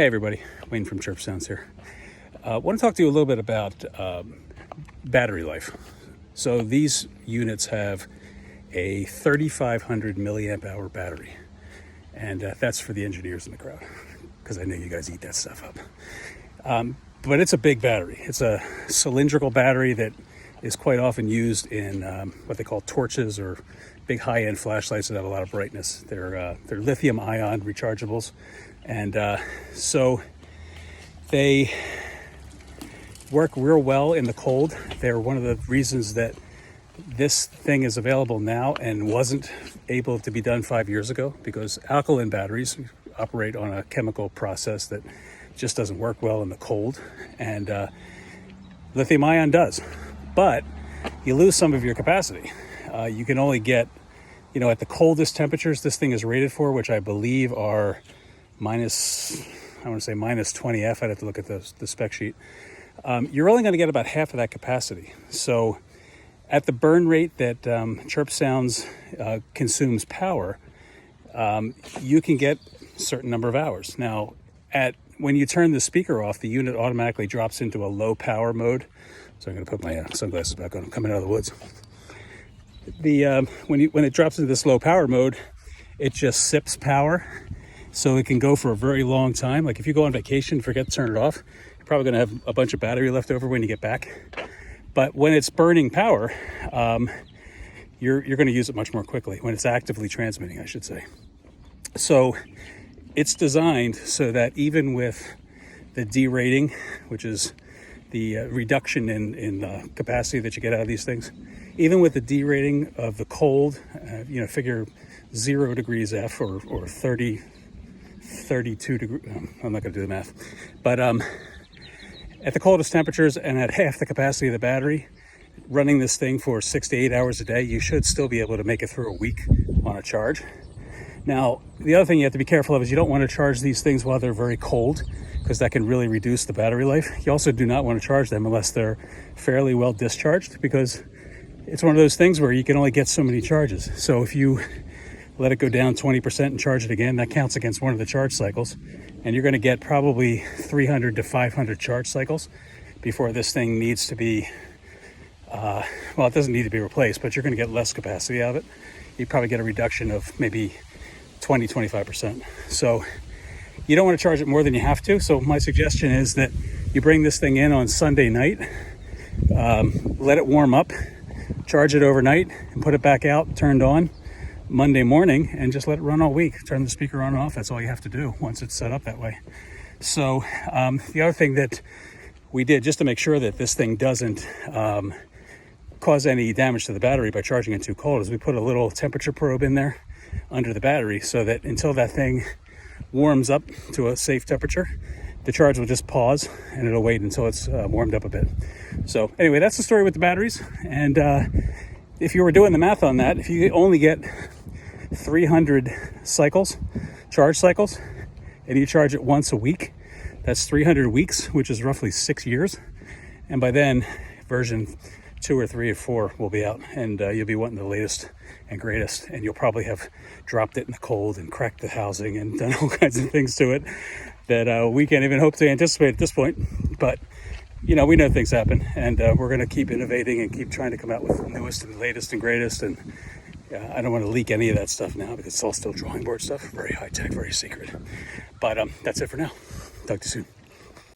Hey everybody, Wayne from ChirpSounds here. I want to talk to you a little bit about battery life. So these units have a 3,500 milliamp hour battery, and that's for the engineers in the crowd, because I know you guys eat that stuff up. But it's a big battery. It's a cylindrical battery that is quite often used in what they call torches or big high-end flashlights that have a lot of brightness. They're lithium-ion rechargeables, and so they work real well in the cold. They're one of the reasons that this thing is available now and wasn't able to be done 5 years ago, because alkaline batteries operate on a chemical process that just doesn't work well in the cold, and lithium-ion does. But you lose some of your capacity. You can only get, at the coldest temperatures this thing is rated for, which I believe are minus 20 F. I'd have to look at the spec sheet. You're only going to get about half of that capacity. So at the burn rate that ChirpSounds consumes power, you can get a certain number of hours. Now, when you turn the speaker off, the unit automatically drops into a low power mode. So I'm going to put my sunglasses back on. I'm coming out of the woods. When it drops into this low power mode, it just sips power, so it can go for a very long time. Like if you go on vacation and forget to turn it off, you're probably going to have a bunch of battery left over when you get back. But when it's burning power, you're going to use it much more quickly, when it's actively transmitting, I should say. So it's designed so that even with the derating, which is the reduction in capacity that you get out of these things, even with the derating of the cold, figure 0 degrees F or 32 degrees, I'm not going to do the math, but at the coldest temperatures and at half the capacity of the battery, running this thing for 6 to 8 hours a day, you should still be able to make it through a week on a charge. Now, the other thing you have to be careful of is you don't want to charge these things while they're very cold, because that can really reduce the battery life. You also do not want to charge them unless they're fairly well discharged, because it's one of those things where you can only get so many charges. So if you let it go down 20% and charge it again, that counts against one of the charge cycles, and you're going to get probably 300 to 500 charge cycles before this thing needs to be, it doesn't need to be replaced, but you're going to get less capacity out of it. You probably get a reduction of maybe 20-25%. So you don't want to charge it more than you have to. So my suggestion is that you bring this thing in on Sunday night, let it warm up, charge it overnight, and put it back out turned on Monday morning, and just let it run all week. Turn the speaker on and off. That's all you have to do once it's set up that way. So the other thing that we did, just to make sure that this thing doesn't cause any damage to the battery by charging it too cold, is we put a little temperature probe in there under the battery, so that until that thing warms up to a safe temperature, the charge will just pause and it'll wait until it's warmed up a bit. So anyway, that's the story with the batteries. And if you were doing the math on that, if you only get 300 charge cycles, and you charge it once a week, that's 300 weeks, which is roughly 6 years. And by then, version 2 or 3 or 4 will be out, and you'll be wanting the latest and greatest, and you'll probably have dropped it in the cold and cracked the housing and done all kinds of things to it that we can't even hope to anticipate at this point. But we know things happen, and we're going to keep innovating and keep trying to come out with the newest and latest and greatest. And I don't want to leak any of that stuff now, because it's all still drawing board stuff, very high tech, very secret. But that's it for now. Talk to you soon.